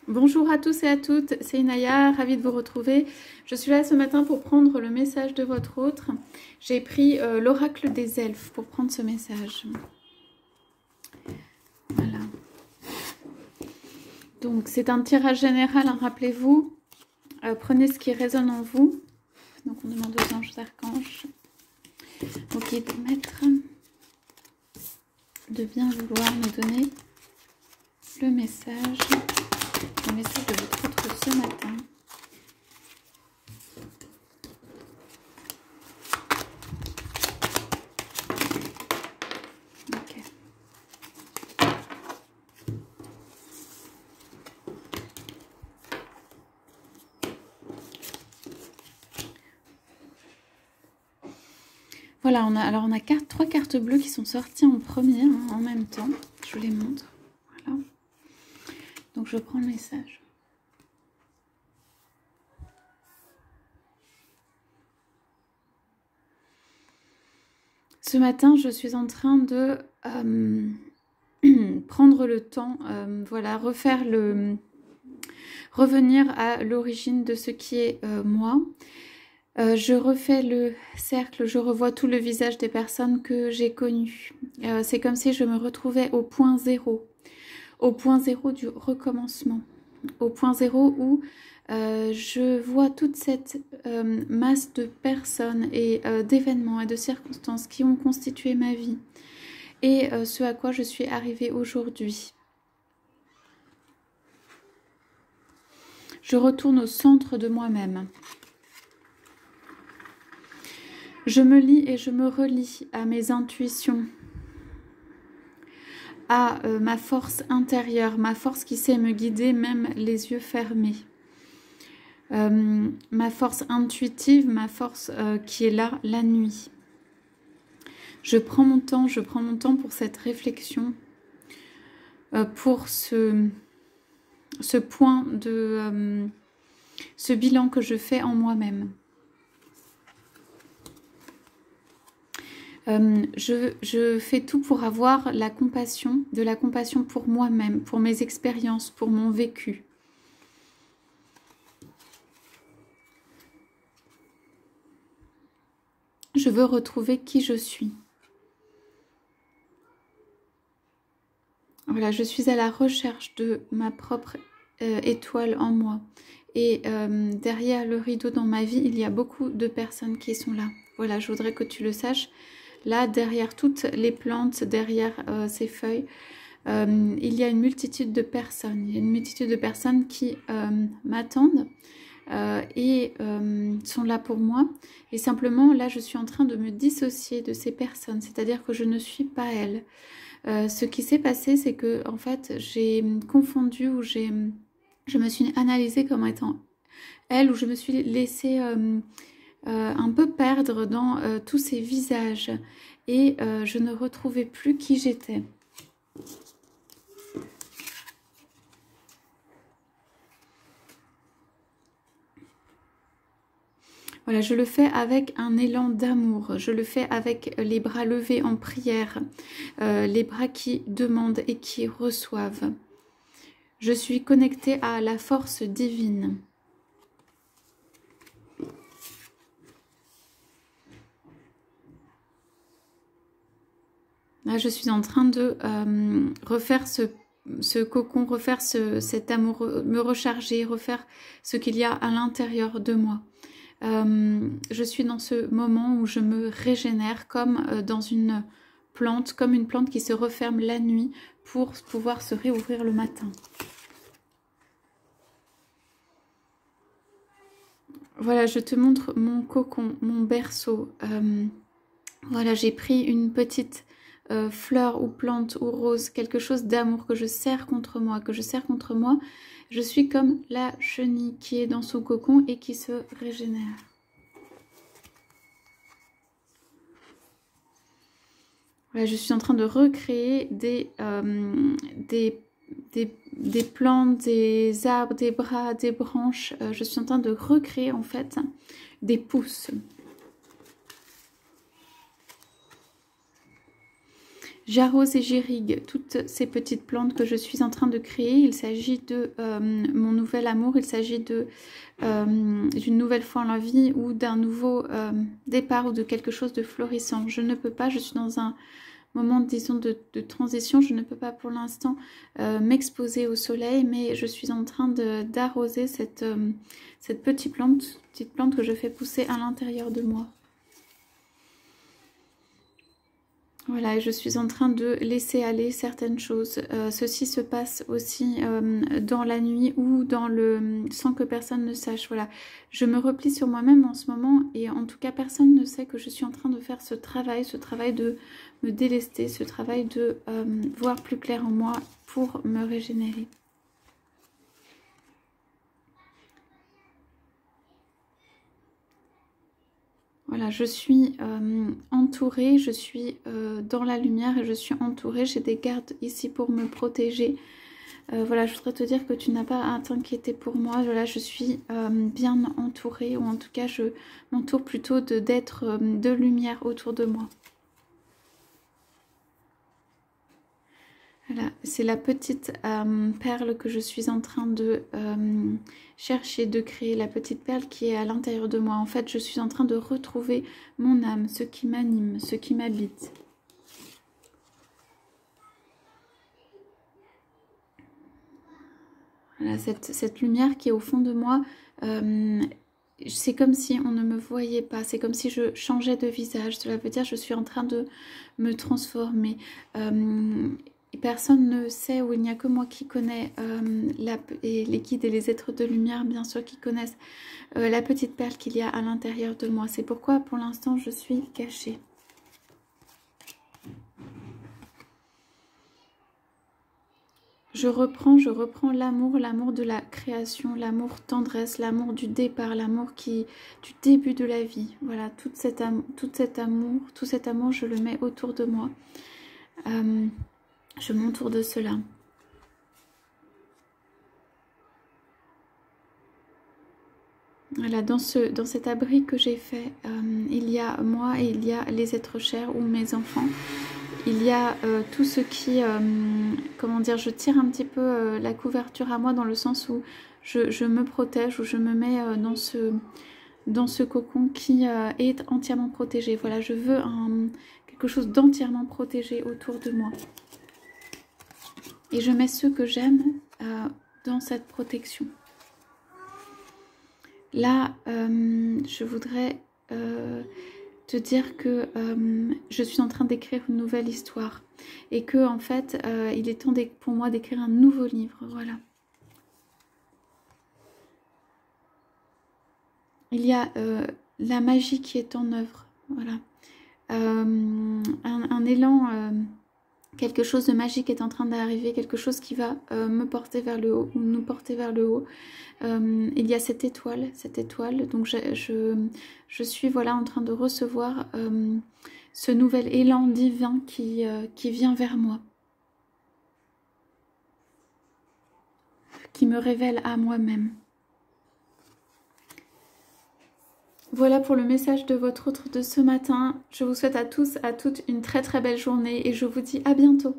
Bonjour à tous et à toutes, c'est Inaya, ravie de vous retrouver. Je suis là ce matin pour prendre le message de votre autre. J'ai pris l'oracle des elfes pour prendre ce message. Voilà. Donc c'est un tirage général, hein, rappelez-vous. Prenez ce qui résonne en vous. Donc on demande aux anges archanges, aux guides maîtres, de bien vouloir nous donner le message de votre autre ce matin. Ok. Voilà, on a trois cartes bleues qui sont sorties en premier, hein, en même temps. Je vous les montre. Voilà. Donc je prends le message. Ce matin, je suis en train de prendre le temps, voilà, revenir à l'origine de ce qui est moi. Je refais le cercle, je revois tout le visage des personnes que j'ai connues. C'est comme si je me retrouvais au point zéro du recommencement, au point zéro où je vois toute cette masse de personnes et d'événements et de circonstances qui ont constitué ma vie et ce à quoi je suis arrivée aujourd'hui. Je retourne au centre de moi-même. Je me lie et je me relie à mes intuitions, à ma force intérieure, ma force qui sait me guider même les yeux fermés. Ma force intuitive, ma force qui est là la nuit. Je prends mon temps pour cette réflexion, pour ce point de ce bilan que je fais en moi-même. Je fais tout pour avoir de la compassion pour moi-même, pour mes expériences, pour mon vécu. Je veux retrouver qui je suis. Voilà, je suis à la recherche de ma propre étoile en moi. Et derrière le rideau dans ma vie, il y a beaucoup de personnes qui sont là. Voilà, je voudrais que tu le saches. Là, derrière toutes les plantes, derrière ces feuilles, il y a une multitude de personnes. Il y a une multitude de personnes qui m'attendent et sont là pour moi. Et simplement, là, je suis en train de me dissocier de ces personnes. C'est-à-dire que je ne suis pas elles. Ce qui s'est passé, c'est que en fait, j'ai confondu ou je me suis analysée comme étant elle, ou je me suis laissée un peu perdre dans tous ces visages et je ne retrouvais plus qui j'étais. Voilà, je le fais avec un élan d'amour, je le fais avec les bras levés en prière, les bras qui demandent et qui reçoivent. Je suis connectée à la force divine. Là, je suis en train de refaire ce cocon, refaire cet amour, me recharger, refaire ce qu'il y a à l'intérieur de moi. Je suis dans ce moment où je me régénère comme dans une plante, comme une plante qui se referme la nuit pour pouvoir se réouvrir le matin. Voilà, je te montre mon cocon, mon berceau. Voilà, j'ai pris une petite fleur ou plante ou rose, quelque chose d'amour que je serre contre moi, Je suis comme la chenille qui est dans son cocon et qui se régénère. Voilà, je suis en train de recréer des plantes, des arbres, des bras, des branches. Je suis en train de recréer en fait des pousses. J'arrose et j'irrigue toutes ces petites plantes que je suis en train de créer. Il s'agit de mon nouvel amour, il s'agit d'une nouvelle foi en la vie ou d'un nouveau départ ou de quelque chose de florissant. Je ne peux pas, je suis dans un moment, disons, de transition. Je ne peux pas pour l'instant m'exposer au soleil, mais je suis en train d'arroser cette petite plante que je fais pousser à l'intérieur de moi. Voilà, et je suis en train de laisser aller certaines choses. Ceci se passe aussi dans la nuit ou sans que personne ne sache. Voilà, je me replie sur moi-même en ce moment et en tout cas personne ne sait que je suis en train de faire ce travail de me délester, ce travail de voir plus clair en moi pour me régénérer. Voilà, je suis entourée, je suis dans la lumière et je suis entourée. J'ai des gardes ici pour me protéger. Voilà, je voudrais te dire que tu n'as pas à t'inquiéter pour moi. Voilà, je suis bien entourée, ou en tout cas, je m'entoure plutôt d'être de lumière autour de moi. Voilà, c'est la petite perle que je suis en train de chercher, de créer, la petite perle qui est à l'intérieur de moi. En fait, je suis en train de retrouver mon âme, ce qui m'anime, ce qui m'habite. Voilà, cette lumière qui est au fond de moi, c'est comme si on ne me voyait pas, c'est comme si je changeais de visage. Cela veut dire que je suis en train de me transformer. Personne ne sait, ou il n'y a que moi qui connais et les guides et les êtres de lumière, bien sûr, qui connaissent la petite perle qu'il y a à l'intérieur de moi. C'est pourquoi, pour l'instant, je suis cachée. Je reprends l'amour, l'amour de la création, l'amour tendresse, l'amour du départ, l'amour du début de la vie. Voilà, tout cet amour, je le mets autour de moi. Je m'entoure de cela. Voilà, dans cet abri que j'ai fait, il y a moi et il y a les êtres chers ou mes enfants. Il y a tout ce qui, comment dire, je tire un petit peu la couverture à moi dans le sens où je me protège, où je me mets dans ce cocon qui est entièrement protégé. Voilà, je veux quelque chose d'entièrement protégé autour de moi. Et je mets ceux que j'aime dans cette protection. Là, je voudrais te dire que je suis en train d'écrire une nouvelle histoire. Et que, en fait, il est temps pour moi d'écrire un nouveau livre. Voilà. Il y a la magie qui est en œuvre. Voilà. Un élan... quelque chose de magique est en train d'arriver, quelque chose qui va me porter vers le haut ou nous porter vers le haut. Il y a cette étoile, donc je suis voilà en train de recevoir ce nouvel élan divin qui vient vers moi, qui me révèle à moi-même. Voilà pour le message de votre autre de ce matin. Je vous souhaite à tous, à toutes une très très belle journée et je vous dis à bientôt.